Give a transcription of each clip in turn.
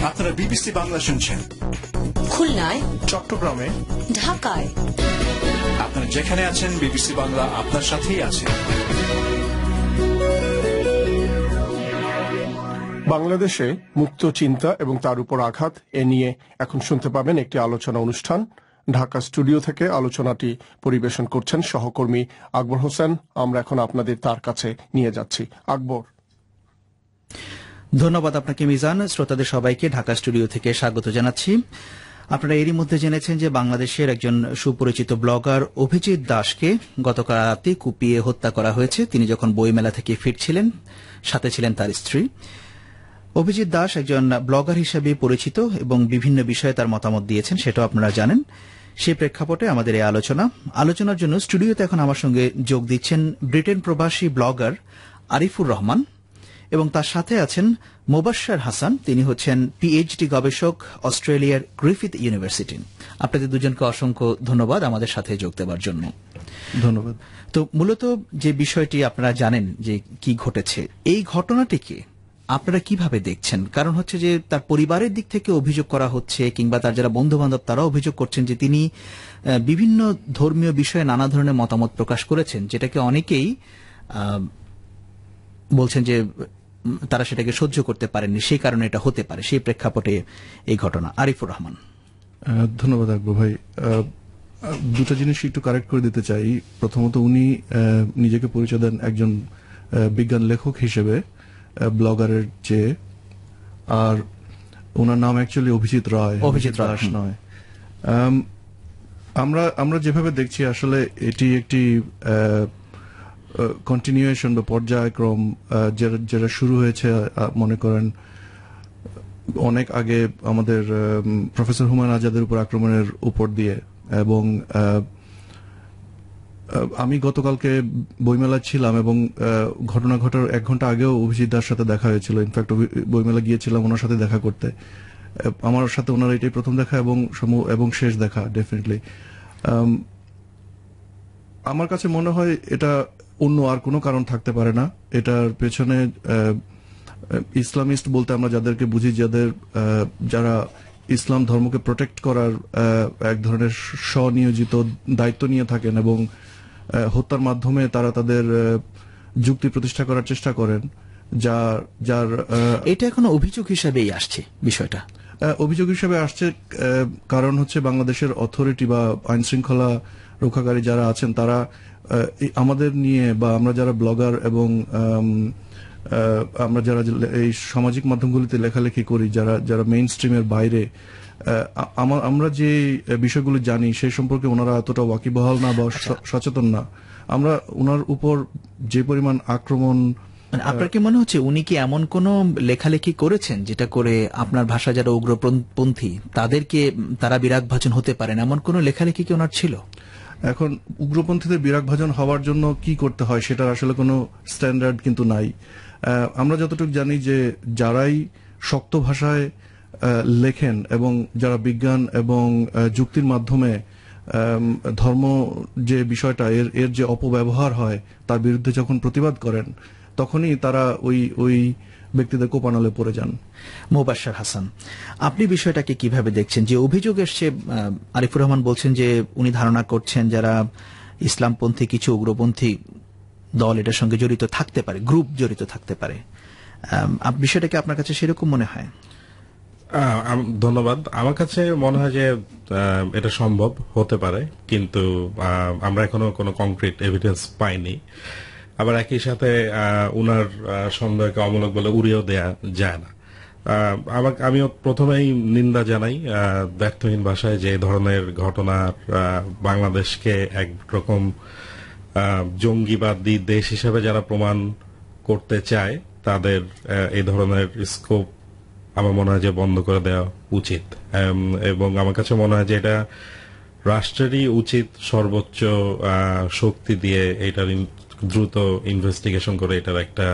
আপনারা বিবিসি বাংলা শুনছেন খুলনায়, চট্টগ্রামে, ঢাকায়। আপনারা যেখানে আছেন বিবিসি বাংলা আপনার সাথেই আছে। বাংলাদেশে মুক্ত চিন্তা এবং তার উপর আঘাত এ নিয়ে এখন শুনতে পাবেন একটি আলোচনা অনুষ্ঠান। ঢাকা স্টুডিও থেকে আলোচনাটি পরিবেশন করছেন সহকর্মী আকবর হোসেন। আমরা এখন আপনাদের তার কাছে নিয়ে যাচ্ছি। আকবর। ধন্যবাদ আপনাকে মিজান। শ্রোতাদের সবাইকে ঢাকা স্টুডিও থেকে স্বাগত জানাচ্ছি। আপনারা এরই মধ্যে জেনেছেন যে বাংলাদেশের একজন সুপরিচিত ব্লগার অভিজিৎ দাসকে গতকাল রাতে কুপিয়ে হত্যা করা হয়েছে। তিনি যখন বইমেলা থেকে ফিরছিলেন, সাথে ছিলেন তার স্ত্রী। অভিজিৎ দাস একজন ব্লগার হিসেবে পরিচিত এবং বিভিন্ন বিষয়ে তার মতামত দিয়েছেন, সেটাও আপনারা জানেন। সেই প্রেক্ষাপটে আমাদের এই আলোচনার জন্য স্টুডিওতে এখন আমার সঙ্গে যোগ দিচ্ছেন ব্রিটেন প্রবাসী ব্লগার আরিফুর রহমান এবং তার সাথে আছেন মোবাশ্বের হাসান। তিনি হচ্ছেন পিএইচডি গবেষক, অস্ট্রেলিয়ার গ্রিফিথ ইউনিভার্সিটি। আপনাদের দুজনকে অসংখ্য ধন্যবাদ আমাদের সাথে যোগ দেওয়ার জন্য। ধন্যবাদ। তো মূলত যে বিষয়টি আপনারা জানেন যে কি ঘটেছে, এই ঘটনাটিকে আপনারা কিভাবে দেখছেন? কারণ হচ্ছে যে তার পরিবারের দিক থেকে অভিযোগ করা হচ্ছে, কিংবা তার যারা বন্ধু বান্ধব তারাও অভিযোগ করছেন যে তিনি বিভিন্ন ধর্মীয় বিষয়ে নানা ধরনের মতামত প্রকাশ করেছেন, যেটাকে অনেকেই বলছেন যে তারা সেটাকে সহ্য করতে পারেননি, সেই কারণে এটা হতে পারে। সেই প্রেক্ষাপটে এই ঘটনা। আরিফুর রহমান। ধন্যবাদ আকবর ভাই। দুটো জিনিস একটু কারেক্ট করে দিতে চাই। প্রথমত, উনি নিজেকে পরিচয় দেন একজন বিজ্ঞান লেখক হিসেবে, ব্লগারের চেয়ে। আর ওনার নাম অ্যাকচুয়ালি অভিজিৎ রায়, অভিজিৎ দাস নয়। আমরা যেভাবে দেখছি, আসলে এটি একটি কন্টিনিউয়েশন বা পর্যায়ক্রম, যেটা শুরু হয়েছে মনে করেন অনেক আগে আমাদের প্রফেসর হুমায়ুন আজাদের উপর আক্রমণের উপর দিয়ে। এবং আমি গতকালকে বইমেলা ছিলাম এবং ঘটনা ঘটার 1 ঘন্টা আগেও অভিজিৎ দার সাথে দেখা হয়েছিল। ইনফ্যাক্ট বইমেলা গিয়েছিলাম ওনার সাথে দেখা করতে। আমার সাথে ওনার এটাই প্রথম দেখা এবং শেষ দেখা ডেফিনেটলি। আমার কাছে মনে হয় এটা অন্য আর কোনো কারণ থাকতে পারে না। এটার পেছনে ইসলামিস্ট বলতে আমরা যাদেরকে বুঝি, যারা ইসলাম ধর্মকে প্রোটেক্ট করার এক ধরনের স্বনিয়োজিত দায়িত্ব নিয়ে থাকেন এবং হত্যার মাধ্যমে তারা তাদের যুক্তি প্রতিষ্ঠা করার চেষ্টা করেন। যার এটা এখনো অভিযোগ হিসেবেই আসছে, বিষয়টা অভিযোগ হিসেবে আসছে। কারণ হচ্ছে বাংলাদেশের অথরিটি বা আইন শৃঙ্খলা রক্ষাকারী যারা আছেন, তারা আমাদের নিয়ে বা আমরা যারা ব্লগার এবং আমরা যারা এই সামাজিক মাধ্যমগুলিতে লেখালেখি করি, যারা মেইন স্ট্রিমের বাইরে, আমরা যে বিষয়গুলো জানি সেই সম্পর্কে ওনারা এতটা ওয়াকিবহাল না বা সচেতন না। আমরা ওনার উপর যে পরিমাণ আক্রমণ, আপনার কি মনে হচ্ছে উনি কি এমন কোন লেখালেখি করেছেন যেটা করে আপনার ভাষা যারা উগ্রপন্থী তারা বিরাগভাজন হতে পারেন, এমন কোন লেখালেখি কি ওনার ছিল? এখন উগ্রপন্থীদের বিরাগভাজন হওয়ার জন্য কি করতে হয় সেটার আসলে কোনো স্ট্যান্ডার্ড কিন্তু নাই। আমরা যতটুকু জানি যে যারাই শক্ত ভাষায় লেখেন এবং যারা বিজ্ঞান এবং যুক্তির মাধ্যমে ধর্ম যে বিষয়টা এর যে অপব্যবহার হয় তার বিরুদ্ধে যখন প্রতিবাদ করেন, তখনই তারা ওই ব্যক্তিদের কোপানলে পড়ে যান। মোবাশ্বের হাসান, আপনি বিষয়টাকে কিভাবে দেখছেন? যে অভিযোগ এসছে, আরিফুর রহমান বলছেন যে উনি ধারণা করছেন যারা ইসলামপন্থী কিছু উগ্রপন্থী দল এটার সঙ্গে জড়িত থাকতে পারে, গ্রুপ জড়িত থাকতে পারে। বিষয়টাকে আপনার কাছে সেরকম মনে হয়? ধন্যবাদ। আমার কাছে মনে হয় যে এটা সম্ভব হতে পারে, কিন্তু আমরা এখনো কোনো কংক্রিট এভিডেন্স পাইনি। আবার একই সাথে উনার সন্দেহকে অমূলক বলে উড়িয়েও দেয়া যায় না। আমিও প্রথমেই নিন্দা জানাই ব্যর্থহীন ভাষায় যে ধরনের ঘটনা বাংলাদেশকে একরকম জঙ্গিবাদী দেশ হিসেবে যারা প্রমাণ করতে চায় তাদের এই ধরনের স্কোপ আমার মনে হয় যে বন্ধ করে দেওয়া উচিত। এবং আমার কাছে মনে হয় যে এটা রাষ্ট্রেরই উচিত সর্বোচ্চ শক্তি দিয়ে এটার দ্রুত ইনভেস্টিগেশন করে এটার একটা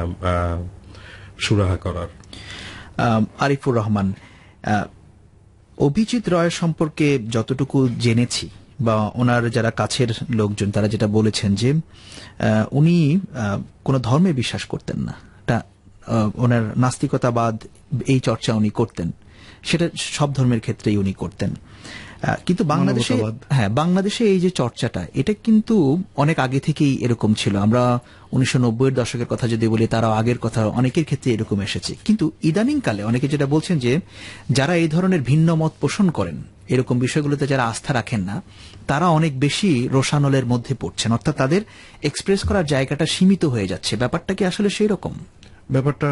সুরাহা করার। আরিফুর রহমান, অভিজিৎ রায় সম্পর্কে যতটুকু জেনেছি বা ওনার যারা কাছের লোকজন তারা যেটা বলেছেন যে উনি কোন ধর্মে বিশ্বাস করতেন না। ওনার নাস্তিকতাবাদ এই চর্চা উনি করতেন, সেটা সব ধর্মের ক্ষেত্রেই উনি করতেন। কিন্তু বাংলাদেশে, মানবতাবাদ। হ্যাঁ, বাংলাদেশে এই যে চর্চাটা, এটা কিন্তু অনেক আগে থেকেই এরকম ছিল। আমরা 1990-এর দশকের কথা যদি বলি, তারাও আগের কথা অনেকের ক্ষেত্রে এরকম এসেছে। কিন্তু ইদানিং কালে অনেকে যেটা বলছেন যে যারা এই ধরনের ভিন্ন মত পোষণ করেন, এরকম বিষয়গুলোতে যারা আস্থা রাখেন না, তারা অনেক বেশি রোষানলের মধ্যে পড়ছেন, অর্থাৎ তাদের এক্সপ্রেস করার জায়গাটা সীমিত হয়ে যাচ্ছে। ব্যাপারটা কি আসলে সেই রকম? ব্যাপারটা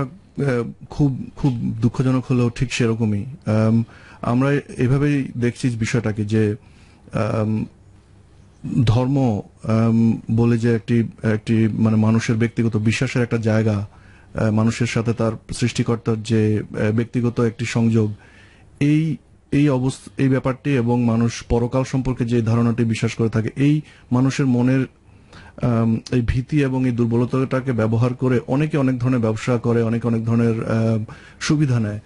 খুব খুব দুঃখজনক হলেও ঠিক সেরকমই। আমরা এভাবেই দেখছি বিষয়টাকে যে ধর্ম বলে যে একটি মানে মানুষের ব্যক্তিগত বিশ্বাসের একটা জায়গা, মানুষের সাথে তার সৃষ্টিকর্তার যে ব্যক্তিগত একটি সংযোগ, এই ব্যাপারটি এবং মানুষ পরকাল সম্পর্কে যে ধারণাটি বিশ্বাস করে থাকে, এই মানুষের মনের এই ভীতি এবং এই দুর্বলতাটাকে ব্যবহার করে অনেকে অনেক ধরনের ব্যবসা করে, অনেকে অনেক ধরনের সুবিধা নেয়।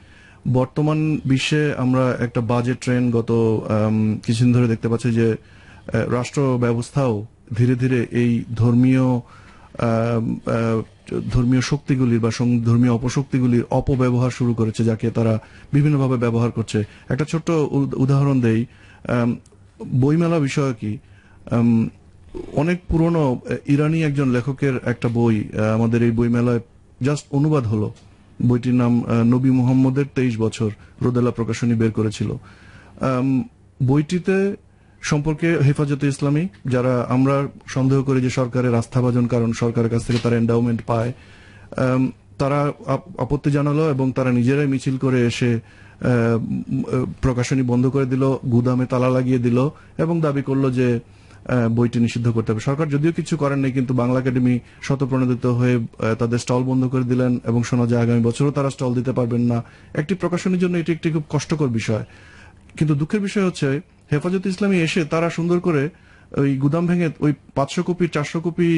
বর্তমান বিশ্বে আমরা একটা বাজে ট্রেন্ড গত কিছুদিন ধরে দেখতে পাচ্ছি যে রাষ্ট্র ব্যবস্থাও ধীরে ধীরে এই ধর্মীয় শক্তিগুলির বা ধর্মীয় অপশক্তিগুলির অপব্যবহার শুরু করেছে, যাকে তারা বিভিন্নভাবে ব্যবহার করছে। একটা ছোট্ট উদাহরণ দেই, বইমেলা বিষয় কি, অনেক পুরনো ইরানি একজন লেখকের একটা বই আমাদের এই বইমেলায় জাস্ট অনুবাদ হলো। বইটির নাম নবী মুহাম্মদের 23 বছর, রোদেলা প্রকাশনী বের করেছিল। বইটিতে সম্পর্কে হেফাজতে ইসলামী, যারা আমরা সন্দেহ করি যে সরকারের আস্থাভাজন, কারণ সরকারের কাছ থেকে তারা এন্ডাউমেন্ট পায়, তারা আপত্তি জানালো এবং তারা নিজেরাই মিছিল করে এসে প্রকাশনী বন্ধ করে দিল, গুদামে তালা লাগিয়ে দিল এবং দাবি করলো যে বইটি নিষিদ্ধ করতে হবে। সরকার যদিও কিছু করেন নাই, কিন্তু বাংলা একাডেমি শতপ্রণোদিত হয়ে তাদের স্টল বন্ধ করে দিলেন এবং শোনা যায় আগামী বছরও তারা স্টল দিতে পারবেন না। একটি প্রকাশনীর জন্য এটি একটি খুব কষ্টকর বিষয়। কিন্তু দুঃখের বিষয় হচ্ছে হেফাজত ইসলামী এসে তারা সুন্দর করে ওই গুদাম ভেঙে ওই 500 কপি 400 কপি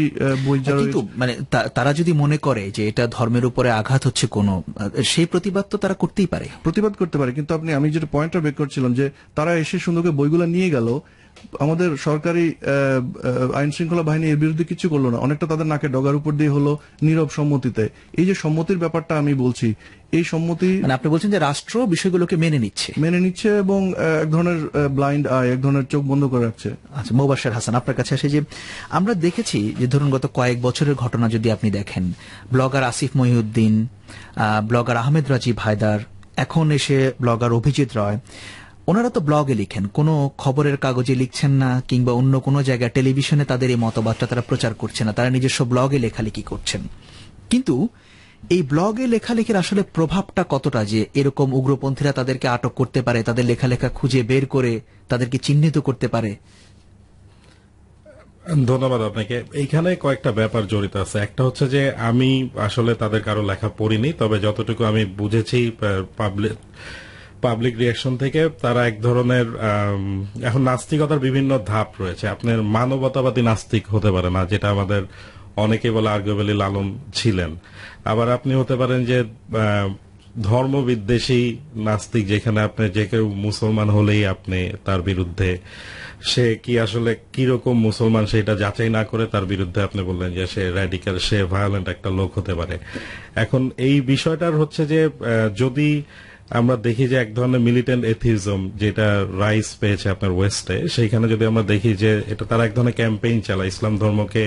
বই, কিন্তু মানে তারা যদি মনে করে যে এটা ধর্মের উপরে আঘাত হচ্ছে, কোনো সেই প্রতিবাদ তো তারা করতেই পারে, প্রতিবাদ করতে পারে। কিন্তু আমি যেটা পয়েন্টটা বের করছিলাম যে তারা এসে সুন্দর করে বইগুলা নিয়ে গেল, আমাদের সরকারি আইন শৃঙ্খলা বাহিনী এর বিরুদ্ধে কিছু করলো না, অনেকটা তাদের নাকে ডগার উপর দিয়ে হলো নীরব সম্মতিতে। এই যে সম্মতির ব্যাপারটা আমি বলছি, এই সম্মতি মানে আপনি বলছেন যে রাষ্ট্র বিষয়গুলোকে মেনে নিচ্ছে এবং এক ধরনের ব্লাইন্ড আই, এক ধরনের চোখ বন্ধ করে রাখছে। আচ্ছা, মোবাশ্বের হাসান, আপনার কাছে আসে যে আমরা দেখেছি যে ধরুন গত কয়েক বছরের ঘটনা যদি আপনি দেখেন, ব্লগার আসিফ মহিউদ্দিন, ব্লগার আহমেদ রাজীব হায়দার, এখন এসে ব্লগার অভিজিৎ রয়, ওনারা তো ব্লগে লিখেন, কোনো খবরের কাগজে লিখছেন না কিংবা অন্য কোনো জায়গায় টেলিভিশনে তাদের এই মতবাদটা তারা প্রচার করছে না, তারা নিজস্ব ব্লগে লেখালেখি করছেন। কিন্তু এই ব্লগে লেখালেখির আসলে প্রভাবটা কতটা, যে এরকম উগ্রপন্থীরা তাদেরকে আটক করতে পারে, তাদের লেখালেখা খুঁজে বের করে তাদেরকে চিহ্নিত করতে পারে? ধন্যবাদ আপনাকে। এইখানে কয়েকটা ব্যাপার জড়িত আছে। একটা হচ্ছে যে আমি আসলে তাদের কারো লেখা পড়িনি, তবে যতটুকু আমি বুঝেছি পাবলিক রিয়াকশন থেকে, তারা এক ধরনের এখন নাস্তিকতার বিভিন্ন ধাপ রয়েছে। আপনার মানবতাবাদী নাস্তিক হতে পারে না, যেটা আমাদের অনেকে বলে আর্গুয়েবলি লালন ছিলেন। আবার আপনি হতে পারেন যে ধর্ম বিদ্বেষী নাস্তিক, যেখানে আপনি যে কেউ মুসলমান হলেই আপনি তার বিরুদ্ধে, সে কি আসলে কিরকম মুসলমান সেটা যাচাই না করে তার বিরুদ্ধে আপনি বললেন যে সে র্যাডিক্যাল, সে ভায়োলেন্ট একটা লোক হতে পারে। এখন এই বিষয়টার হচ্ছে যে যদি আমরা দেখি যে এক ধরনের মিলিটেন্ট এথিজম যেটা রাইস পেয়েছে আপনার ওয়েস্টে, সেইখানে যদি আমরা দেখি যে এটা তারা এক ধরনের ক্যাম্পেইন চালায় ইসলাম ধর্মকে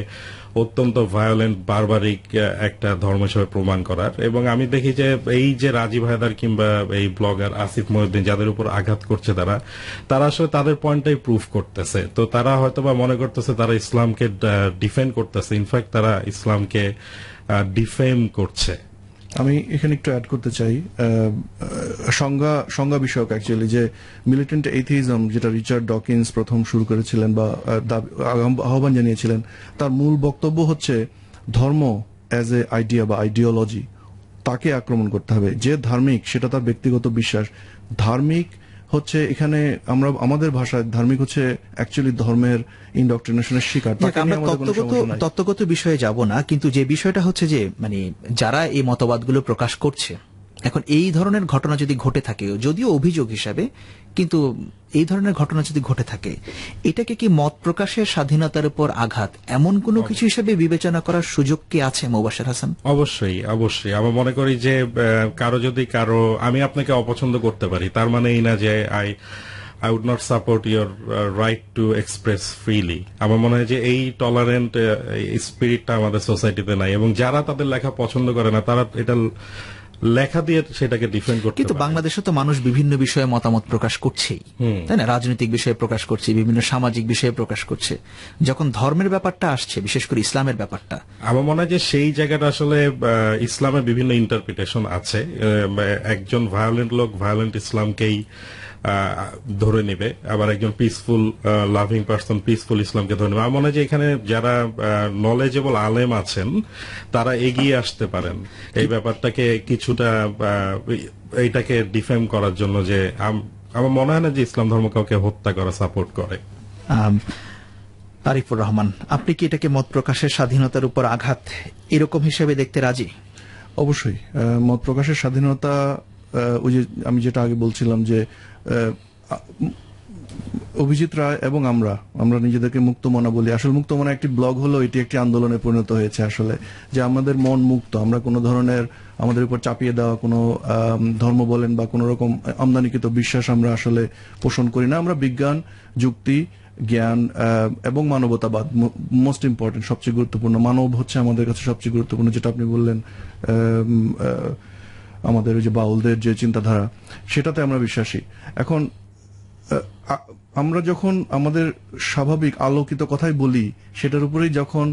অত্যন্ত ভায়োলেন্ট, বারবারিক একটা ধর্ম হিসেবে প্রমাণ করার। এবং আমি দেখি যে এই যে রাজীব হায়দার কিংবা এই ব্লগার আসিফ মহিউদ্দিন যাদের উপর আঘাত করছে, তারা আসলে তাদের পয়েন্টটাই প্রুফ করতেছে। তো তারা হয়তোবা মনে করতেছে তারা ইসলামকে ডিফেন্ড করতেছে, ইনফ্যাক্ট তারা ইসলামকে ডিফেম করছে। আমি এখানে একটু অ্যাড করতে চাই সংজ্ঞা বিষয়ক, অ্যাকচুয়ালি যে মিলিটেন্ট এথিজম যেটা রিচার্ড ডকিন্স প্রথম শুরু করেছিলেন বা আহ্বান জানিয়েছিলেন, তার মূল বক্তব্য হচ্ছে ধর্ম অ্যাজ এ আইডিয়া বা আইডিওলজি, তাকে আক্রমণ করতে হবে। যে ধার্মিক সেটা তার ব্যক্তিগত বিশ্বাস। ধার্মিক হচ্ছে এখানে আমরা আমাদের ভাষায় ধার্মিক হচ্ছে অ্যাকচুয়ালি ধর্মের ইনডক্ট্রিনেশনের শিকার। আমরা তত্ত্বগত বিষয়ে যাব না, কিন্তু যে বিষয়টা হচ্ছে যে মানে যারা এই মতবাদগুলো প্রকাশ করছে এখন এই ধরনের ঘটনা যদি ঘটে থাকে, যদিও অভিযোগ হিসাবে, কিন্তু এই ধরনের ঘটনা যদি ঘটে থাকে, এটাকে কি মত প্রকাশের স্বাধীনতার উপর আঘাত এমন কোনো কিছু হিসেবে বিবেচনা করার সুযোগ কি আছে মোবাশ্বের হাসান? অবশ্যই অবশ্যই। আমরা মনে করি যে আমি আপনাকে অপছন্দ করতে পারি, তার মানে এই না যে I would not support your right to express freely. আমার মনে হয় যে এই টলারেন্ট স্পিরিটটা আমাদের সোসাইটিতে নাই, এবং যারা তাদের লেখা পছন্দ করে না তারা এটা লেখা দিয়ে সেটাকে ডিফেন্ড করতে পারে। কিন্তু বাংলাদেশে তো মানুষ বিভিন্ন বিষয়ে মতামত প্রকাশ করছেই, তাই না? রাজনৈতিক বিষয়ে প্রকাশ করছে, বিভিন্ন সামাজিক বিষয়ে প্রকাশ করছে। যখন ধর্মের ব্যাপারটা আসছে, বিশেষ করে ইসলামের ব্যাপারটা, আমার মনে হয় যে সেই জায়গাটা আসলে ইসলামের বিভিন্ন ইন্টারপ্রিটেশন আছে। একজন ভায়োলেন্ট লোক ভায়োলেন্ট ইসলামকেই ধরে নেবে, আবার একজন পিসফুল লাভিং পারসন পিসফুল ইসলামকে ধরে নেবে। আমার মনে হয় যে এখানে যারা নলেজেবল আলেম আছেন তারা এগিয়ে আসতে পারেন এই ব্যাপারটাকে কিছুটা এইটাকে ডিফেম করার জন্য, যে আমার মনে হয় না যে ইসলাম ধর্ম কাউকে হত্যা করা সাপোর্ট করে। আরিফুর রহমান, আপনি কি এটাকে মত প্রকাশের স্বাধীনতার উপর আঘাত এরকম হিসেবে দেখতে রাজি? অবশ্যই। মত প্রকাশের স্বাধীনতা, ওই যে আমি যেটা আগে বলছিলাম যে অভিজিৎ রায় এবং আমরা নিজেদেরকে মুক্তমনা বলি। আসলে মুক্তমনা একটি ব্লগ হলো, এটি একটি আন্দোলনে পরিণত হয়েছে আসলে, যে আমাদের মন মুক্ত, আমরা কোনো ধরনের আমাদের উপর চাপিয়ে দেওয়া কোনো ধর্ম বলেন বা কোনো রকম আমদানিকৃত বিশ্বাস আমরা আসলে পোষণ করি না। আমরা বিজ্ঞান, যুক্তি, জ্ঞান এবং মানবতাবাদ, মোস্ট ইম্পর্টেন্ট, সবচেয়ে গুরুত্বপূর্ণ, মানব হচ্ছে আমাদের কাছে সবচেয়ে গুরুত্বপূর্ণ, যেটা আপনি বললেন আমাদের ওই যে বাউলদের যে চিন্তাধারা, সেটাতে আমরা বিশ্বাসী। এখন আমরা যখন আমাদের স্বাভাবিক আলোকিত কথাই বলি, সেটার উপরেই যখন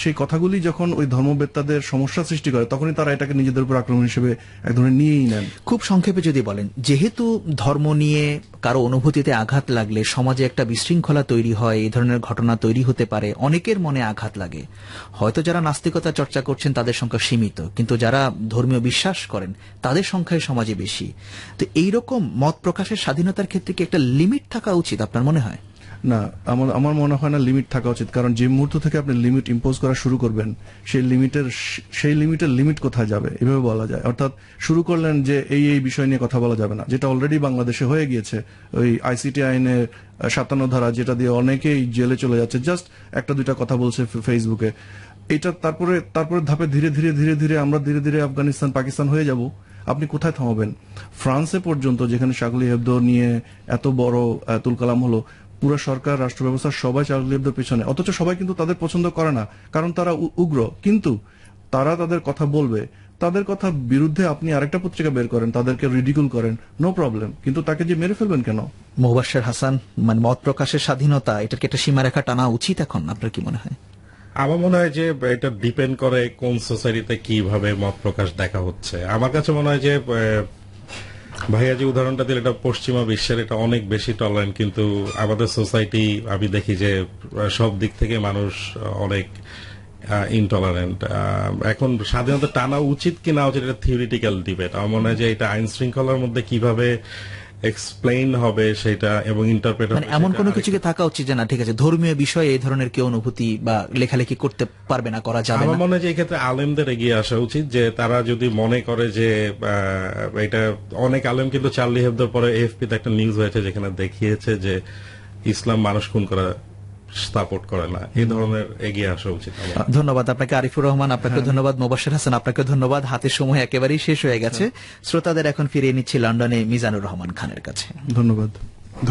সেই কথাগুলি যখন ওই ধর্মবেত্তাদের সমস্যা সৃষ্টি করে, তখনই তারা এটাকে নিজেদের উপর আক্রমণ হিসেবে এক ধরনের নিয়েই নেন। খুব সংক্ষেপে যদি বলেন, যেহেতু ধর্ম নিয়ে কারো অনুভূতিতে আঘাত লাগলে সমাজে একটা বিশৃঙ্খলা তৈরি হয়, এই ধরনের ঘটনা তৈরি হতে পারে, অনেকের মনে আঘাত লাগে। হয়তো যারা নাস্তিকতা চর্চা করছেন তাদের সংখ্যা সীমিত, কিন্তু যারা ধর্মীয় বিশ্বাস করেন তাদের সংখ্যাই সমাজে বেশি। তো এইরকম মত প্রকাশের স্বাধীনতার ক্ষেত্রে কি একটা লিমিট থাকা উচিত আপনার মনে হয়? না, আমার মনে হয় না লিমিট থাকা উচিত। কারণ যে মুহূর্ত থেকে আপনি লিমিট ইম্পোজ করা শুরু করবেন, সেই লিমিটের লিমিট কোথায় যাবে এভাবে বলা যায়। অর্থাৎ শুরু করলেন যে এই বিষয় নিয়ে কথা বলা যাবে না, যেটা অলরেডি বাংলাদেশে হয়ে গিয়েছে। ওই আইসিটি আইনের 57 ধারা, যেটা দিয়ে অনেকেই জেলে চলে যাচ্ছে জাস্ট একটা দুইটা কথা বলছে ফেসবুকে। এটা তারপরে ধাপে ধীরে ধীরে আমরা ধীরে ধীরে আফগানিস্তান, পাকিস্তান হয়ে যাব। আপনি কোথায় থামাবেন? ফ্রান্সে পর্যন্ত, যেখানে শার্লি হেবদো নিয়ে এত বড় তুলকালাম হলো, পুরো সরকার, রাষ্ট্র ব্যবস্থা সবাই শার্লি হেবদোর পেছনে, অথচ সবাই কিন্তু তাদের পছন্দ করে না, কারণ তারা উগ্র। কিন্তু তারা তাদের কথা বলবে, তাদের কথা বিরুদ্ধে আপনি আরেকটা পত্রিকা বের করেন, তাদেরকে রিডিকুল করেন, নো প্রবলেম, কিন্তু তাকে যে মেরে ফেলবেন কেন? মোবাশ্বের হাসান, মানে মত প্রকাশের স্বাধীনতা, এটাকে একটা সীমারেখা টানা উচিত এখন, আপনার কি মনে হয়? আমার মনে হয় যে এটা ডিপেন্ড করে কোন সোসাইটিতে কিভাবে মত প্রকাশ দেখা হচ্ছে। আমার কাছে মনে হয় যে ভাইয়া যে উদাহরণটা দিল, এটা পশ্চিমা বিশ্বের এটা অনেক বেশি টলারেন্ট, কিন্তু আমাদের সোসাইটি আমি দেখি যে সব দিক থেকে মানুষ অনেক ইনটলারেন্ট। এখন স্বাধীনতা টানা উচিত কি না উচিত, এটা থিওরিটিক্যাল ডিবেট। আমার মনে হয় যে এটা আইন শৃঙ্খলার মধ্যে কিভাবে এক্সপ্লেইন হবে সেটা এবং ইন্টারপ্রেট হবে, মানে এমন কোনো কিছু কি থাকা উচিত যে না ঠিক আছে, ধর্মীয় বিষয়ে এই ধরনের কেউ অনুভূতি বা লেখালেখি করতে পারবে না, করা যাবে না? আমার মনে হয় যে এই ক্ষেত্রে আলেমদের এগিয়ে আসা উচিত, যে তারা যদি মনে করে যে এটা, অনেক আলেম কিন্তু চার্লি হেবদোর পরে এএফপিতে একটা নিউজ হয়েছে যেখানে দেখিয়েছে যে ইসলাম মানুষ খুন করা সাপোর্ট করে না, এই ধরনের এগিয়ে আসা উচিত। ধন্যবাদ আপনাকে আরিফুর রহমান, আপনাকে ধন্যবাদ মোবাশ্বের হাসান, আপনাকে ধন্যবাদ। হাতের সময় একেবারেই শেষ হয়ে গেছে। শ্রোতাদের এখন ফিরিয়ে নিচ্ছি লন্ডনে মিজানুর রহমান খানের কাছে।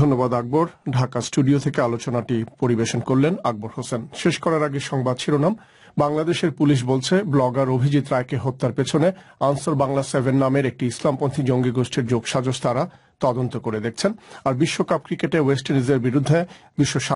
ধন্যবাদ আকবর। ঢাকা স্টুডিও থেকে আলোচনাটি পরিবেশন করলেন আকবর হোসেন। শেষ করার আগে সংবাদ শিরোনাম। বাংলাদেশের পুলিশ বলছে ব্লগার অভিজিৎ রায়কে হত্যার পেছনে আনসার বাংলা 7 নামের একটি ইসলামপন্থী জঙ্গি গোষ্ঠীর যোগসাজশ তারা তদন্ত করে দেখছেন। আর বিশ্বকাপ ক্রিকেটে ওয়েস্ট ইন্ডিজের বিরুদ্ধে বিশ্ব